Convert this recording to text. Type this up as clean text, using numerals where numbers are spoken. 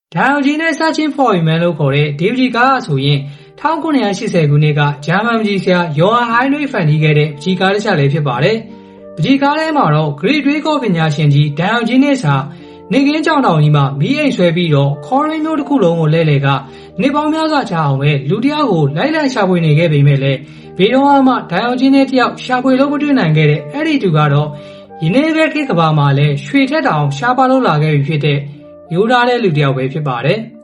Diogenes Searching for a Man လို့ခေါ်တဲ့ဒီဗဒီကားဆိုရင်1980ခုနှစ်ကဂျာမန်ပကြီးဆရာယောဟန်ဟိုင်းနရိဖန်တီးခဲ့တဲ့ပကြီးကားတစ်ချက်လေးဖြစ်ပါတယ်။ပကြီးကားထဲမှာတော့ဂရိတွေးကောပညာရှင်ကြီး Diogenes ဟာနေကင်းကြောင်တောင်ကြီးမှာမီးအိမ်ဆွဲပြီးတော့ခေါ်ရင်းမျိုးတစ်ခုလုံးကိုလဲလှယ်ကနေပေါင်းများစွာကြာအောင်ပဲလူတစ်ယောက်ကိုလိုက်လံရှာဖွေနေခဲ့ပေမဲ့လည်းဘေးတော့မှ Diogenes တယောက်ရှာဖွေလို့မတွေ့နိုင်ခဲ့တဲ့အဲ့ဒီသူကတော့ယနေ့ကခေတ်ကမ္ဘာမှာလည်းရွှေထက်တောင်ရှားပါလို့လာခဲ့ပြီဖြစ်တဲ့ရိုးသားတဲ့လူတစ်ယောက်ပဲဖြစ်ပါတယ်။